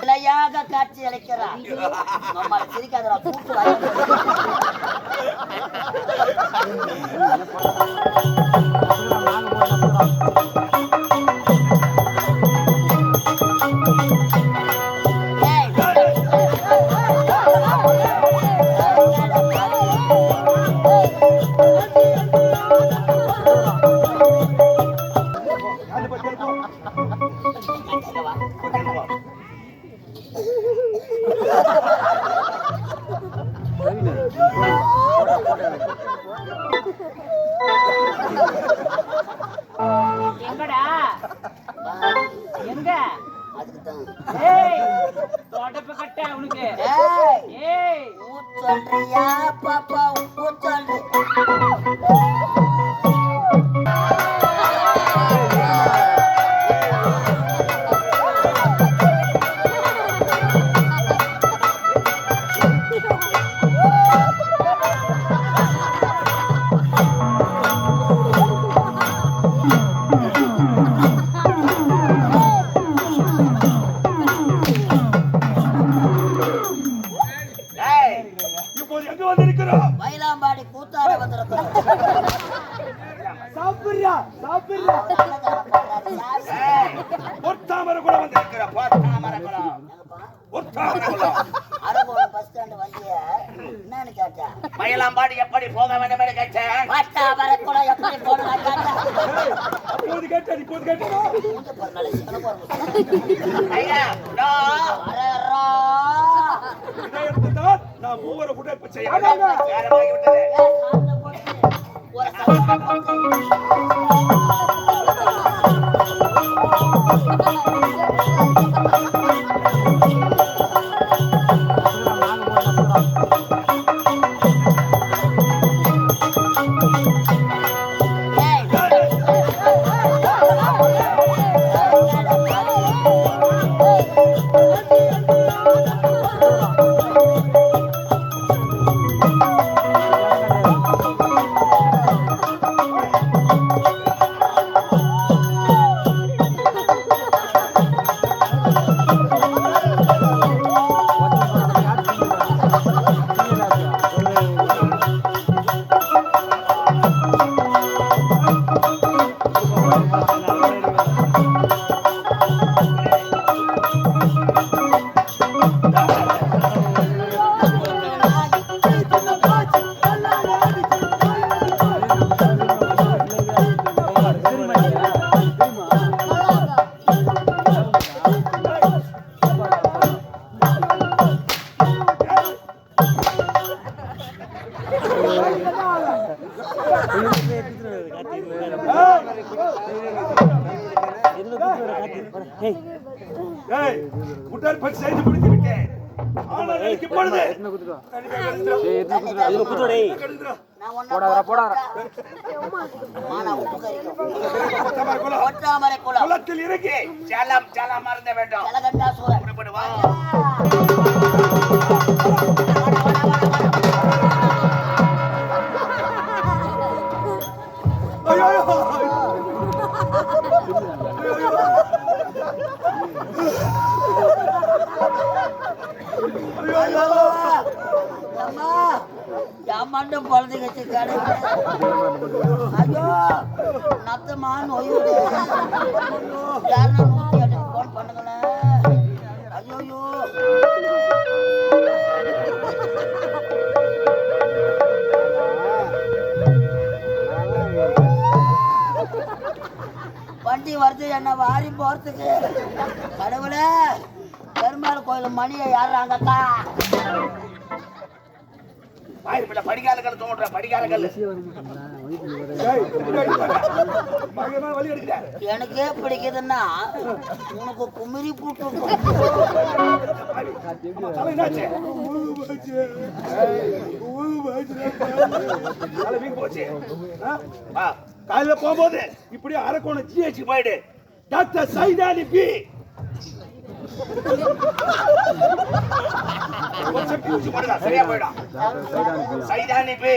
விலையாக காட்சி அளிக்கிறார். நம்மால் சிரிக்காதரா கூட்டு பாப்பா மயிலாம்பாடி கூத்தாட வந்திருக்கிறோம். மயிலாம்பாடி எப்படி போக வேண்டும் என்று கேட்டேன். எப்படி போகலாம் நான் மூவரை கூட இப்ப செய்ய குளத்தில் இறங்கி ஜலம் ஜலம் மறந்த வேண்டும். மண்டம் பொழுது வச்சு ஐயோ நத்தமான ஒய்வு யாருன்னா 108 போன் பண்ணுங்களேன். ஐயோ வண்டி வருது என்ன வாரி போறதுக்கு. கடவுளே பெருமாள் கோயில் மணியை யாராங்கக்கா படிக்காரர்கள் தோன்ற படிக்காரர்கள் எனக்கே பிடிக்குதுன்னா உனக்கு குமிரி போட்டு போச்சு. காலையில போகும்போது இப்படி அரக்கோணம் ஜிஹெச் போயிடு. டாக்டர் சைதானி பி சரியா போயிடும். சைதானி பி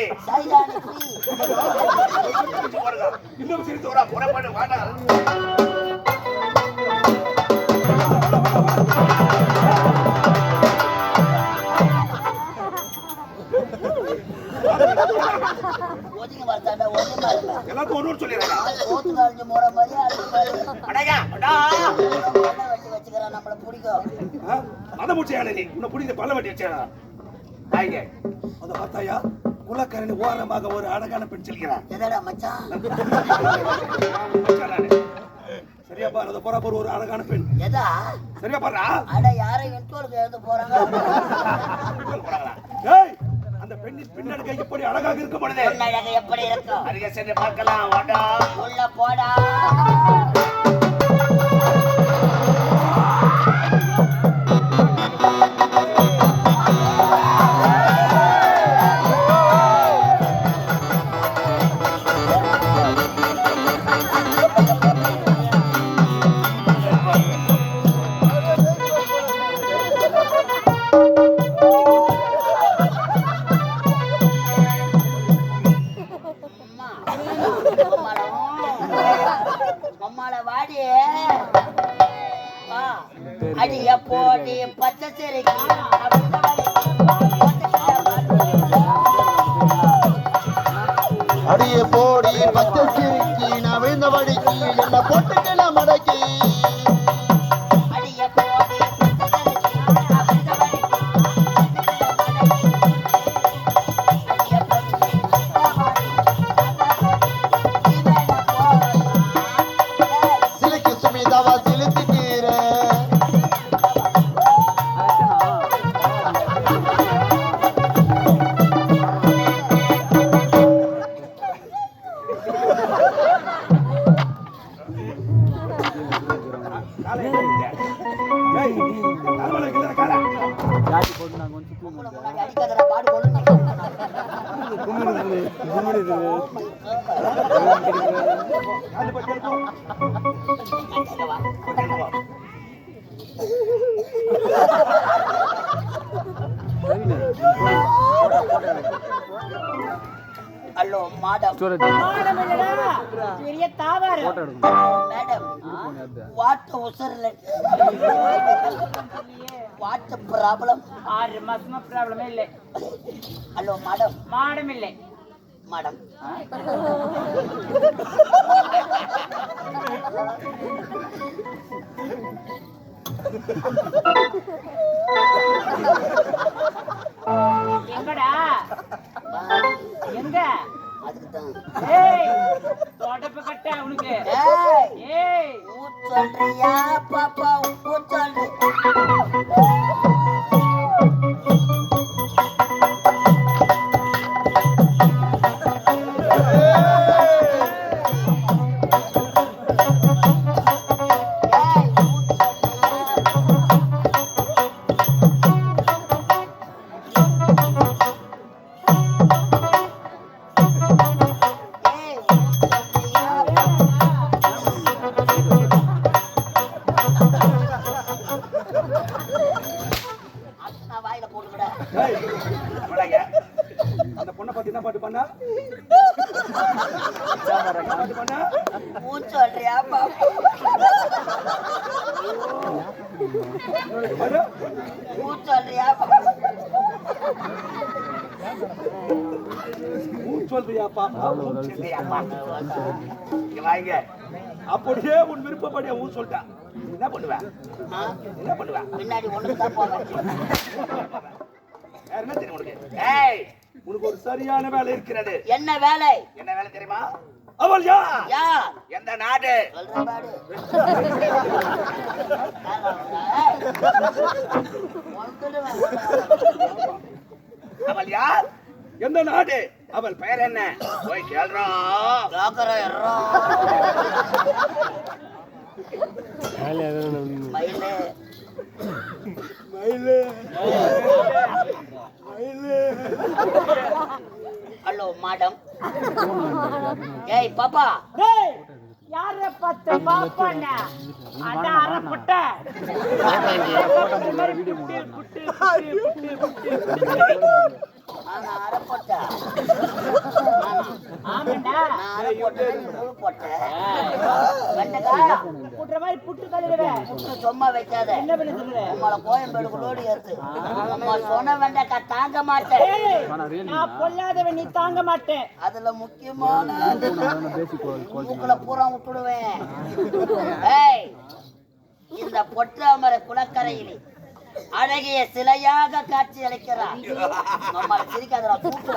இன்னும் சிரித்து வரா புறப்பட்டு வாடா. எல்லாத்தையும் ஒன்று சொல்லிடுறேன். நம்மள பிடிக்கும் மதமுச்சியான நீ உன்னை பிடிக்க பல்ல வட்டி வச்சா அதை பார்த்தாயா குலக்கரணி ஓரமாக ஒரு அழகான பெண் செல்கிறான். எதடா மச்சான்? சரியா பாரு அதை போறா ஒரு அழகான பெண். எதா சரியா பாருடா. அட யாரை இன்ட்ரோலுக்கு எழுத போறாங்க. டேய் அந்த பெண்ணின் பின்னடை எப்படி அழகாக இருக்க பொழுது அழகு எப்படி இருக்கும் அருகே சென்று பார்க்கலாம். வாடா உள்ள போடா. அடிய போடி பச்சை சிறைக்கு அடிய போடி பச்சை சிரிக்கி நான் விழுந்த வடிக்கு என்ன போட்டுக்கல மடக்கி அடிய போடி சிலுக்கு சுமிதாவா சிலுத்திட்டீர ஹலோ மேடம் பெரிய தாவாரம் மேடம் வாட் உசர்ல வாட் ப்ராப்ளம் 6 மாசமா ப்ராப்ளமே இல்லை. ஹலோ மேடம் மாடம் இல்லை மேடம் எங்கடா எங்க அதுக்குதான் ஏய் தொடப்பு கட்ட உனக்கு ஏய் சொல்றியா பாப்பா சொல்றேன் அந்த பொண்ணை பார்த்து என்ன பாட்டு பண்ணா சொல்றியா பாப்பா சொல்றியா சொல்றியா பாப்பா அப்படியே உன் விருப்பப்படி ஊர் சொல்லிட்டான். என்ன பண்ணுவேன் என்ன பண்ணுவேன் பின்னாடி ஒண்ணுதான் போவேன். என்ன தெரியும் உனக்கு? ஏய் உனக்கு ஒரு சரியான வேலை இருக்கிறது. என்ன வேலை? என்ன வேலை தெரியுமா? அவள் யார்? யார்? எந்த நாடு? சொல்றேன் பாரு. அவள் யார்? எந்த நாடு? அவள் பெயர் என்ன? போய் கேள்றா. மயிலே ஹலோ மேடம். ஏய் பாப்பா, டேய் யார பார்த்து பாப்பானே அட அரப்பட்ட நான் அரை போட்டேன். ஆமாண்டா நான் அரை போட்டேன், நீ முழு போட்ட. வெண்டைக்காய் புட்டுற மாதிரி புட்டு கழுவுவேன். புட்டு சும்மா வைக்காத. என்ன பண்ண சொல்ற? உங்களை கோயம்பேடுக்கு லோடு ஏத்து. நம்ம சொன்ன வெண்டைக்காய் தாங்க மாட்டேன். ஏய், நான் பொல்லாதவன், நீ தாங்க மாட்டேன். அதுல முக்கியமான மூக்குல பூரா விட்டுடுவேன். ஏய், இந்த பொற்றாமரை குளக்கரையிலே அழகிய சிலையாக காட்சி அளிக்கிறார். நம்ம சிரிக்காதரா, கூட்டு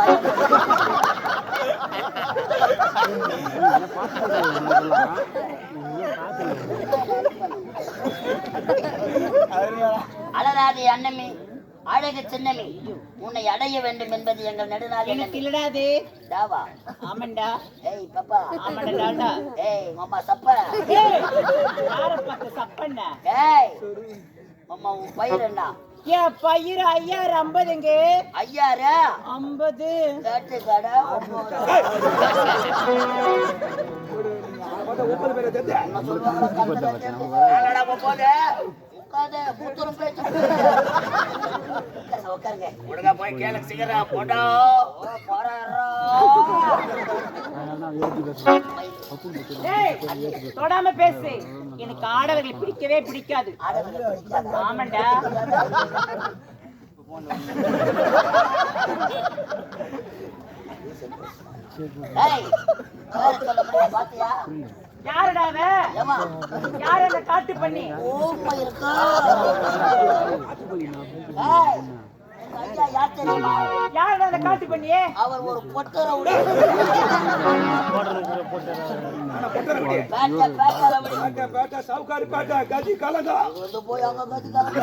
அழகாதி அன்னமே, அழகு சின்னமே, உன்னை அடைய வேண்டும் என்பது எங்கள் நெடுநாள் எனக்கு இல்லடாது. தாவா. ஆமாண்டா. ஏய் பாப்பா. ஆமாண்டா. ஏய் மாமா சப்ப. ஏய் யார பார்த்து சப்பண்ண? ஏய் மாமா, உன் பயிர் என்ன? ஏன் பயிர் 5050ங்க. 5000 50 கேட்டு கடை ஒழுங்கா போய் கேளு சீக்கிரம் போட்டோ ஏய் தொடாம பேசு. எனக்கு ஆடவர்களை பிடிக்கவே பிடிக்காது. ஆமாண்டா. பாத்தியா? யாருடா அவன்? யாரு அந்த காட்டு பண்ணி? ஓமா இருக்கா? ஐயா யார் தெரியுமா? யாருடா அந்த காட்டு பண்ணியே? அவர் ஒரு பொட்டர சவுகாரி பேட்டை கதி கலங்கா போய் அங்க கதி கலங்க.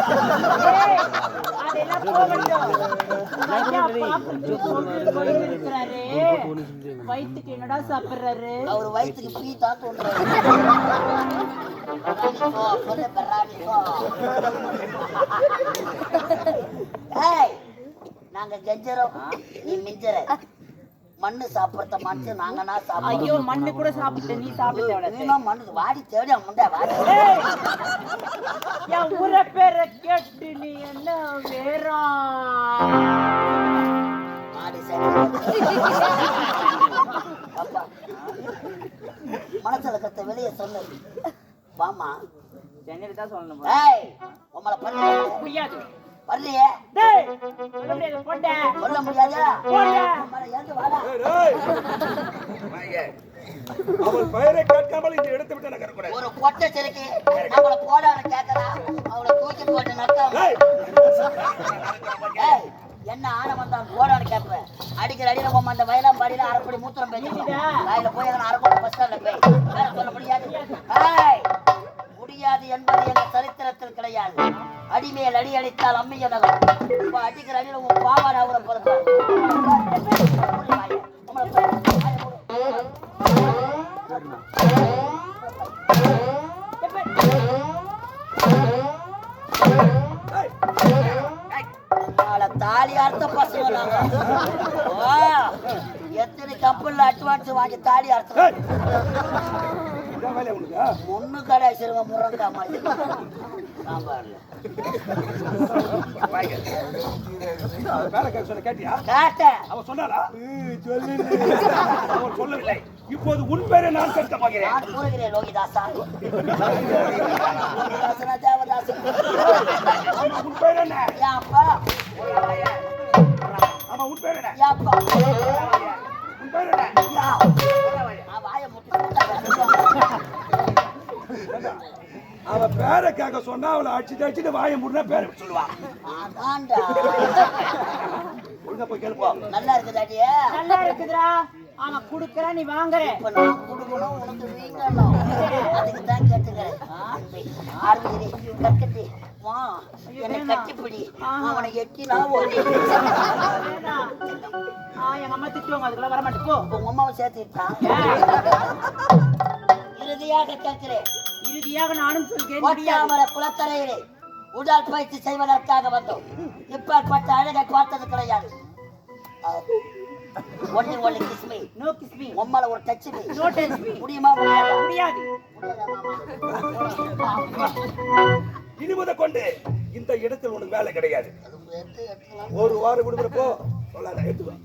அதெல்லாம் போகட்டும். ஐயா பாப்பா கோயில் இருக்கிறாரு. வயிற்றுக்கு என்னடா சாப்பிடுறாரு? அவர் வயிற்றுக்கு பீ தான் தோன்றாரு. நாங்க கெஞ்சரோம், நீ மிஞ்சர. மண்ணு சாப்பிடுறத மனுஷன் நாங்கன்னா சாப்பிடுறோம். ஐயோ மண்ணு கூட சாப்பிட்டு நீ சாப்பிட்டு மண்ணு வாடி தேடி முண்டை வாடி. என் ஊர பேரை கேட்டு நீ என்ன வேறா மாடி சரி. மனசுல கத்த வெளியே சொல்லு. வாமா சென்னையில தான் சொல்லணும். ஏய் உங்களை பண்ண முடியாது. வரலையே. டேய் சொல்ல முடியாது. போடா. சொல்ல முடியாதா? போடா. நம்மள ஏந்து வாடா. அவள் பெயரை கேட்காமல் இந்த இடத்தை விட்டு நகர கூடாது. ஒரு பொட்டை சிறுக்கி நம்மள போடான்னு கேட்கறா. அவளை தூக்கி போட்டு நக்காம. ஏய் என்ன ஆன வந்தான் போடான்னு கேட்பேன். அடிக்கிற அடியில போமா அந்த வயலாம் பாடியில அரைப்படி மூத்திரம் பேசிக்கலாம். வாயில போய் எங்க அரைப்படி பஸ் ஸ்டாண்ட்ல போய் வேற சொல்ல முடியாது. ஏய் முடியாது என்பது எங்க சரித்திரத்தில் கிடையாது. அடிமேல் அடி அடித்தால் அம்மிய நகர். இப்ப அடிக்கிற அடியில உன் பாவாட அவரை பிறந்தார். தாலி அர்த்த பசங்க எத்தனை கப்பல்ல அட்வான்ஸ் வாங்கி தாலி அர்த்தம் முன்னு கடை சிறுவ முருங்கா மாதிரி சாம்பார்ல கேட்டேன். அவன் சொன்னாரா? அவன் சொல்லவில்லை. இப்போது உன் பேரை நான் கேட்க போகிறேன். நான் கூறுகிறேன் லோகிதாசா. லோகிதாசனா தேவதாசன். உன் பேர் என்ன? என் அப்பா. ஆமா உன் பேர் என்ன? என் அப்பா. உன் பேர் என்ன? நான் வாயை முட்டி அவ பேரை கேட்க சொன்னா அவளை அடிச்சுட்டு வாயை முன்னா பேரை சொல்லுவா. அதான்டா. ஒழுங்கா போய் கேளுப்போம். நல்லா இருக்குதாடியே? நல்லா இருக்குதுடா. ஆமா குடுக்கற நீ வாங்குற. இப்ப நான் குடுக்கணும் உனக்கு வீங்கணும். அதுக்கு தான் கேட்டுக்கிறேன். ஆர்விரி கட்டி வா என்னை கட்டிப்பிடி. அவனை எக்கினா ஓடி. எங்க அம்மா திட்டுவாங்க. அதுக்குள்ள வர மாட்டேன். போ. உங்க அம்மாவை சேர்த்துட்டான். இறுதியாக கேட்கிறேன். இறுதியாக நானும் சொல்கிறேன். பொற்றாமரை குளக்கரையிலே உடல் பயிற்சி செய்வதற்காக வந்தோம். இப்பேற்பட்ட அழகை பார்த்தது கிடையாது. Only kiss me. No kiss me. உம்மால ஒரு touch me. No touch me. முடியுமா முடியாதா? முடியாது. இனிமுத கொண்டு இந்த இடத்தில் உனக்கு வேலை கிடையாது. ஒரு வாரம் விடுமுறை போ. சொல்லாத எடுத்துக்கோ.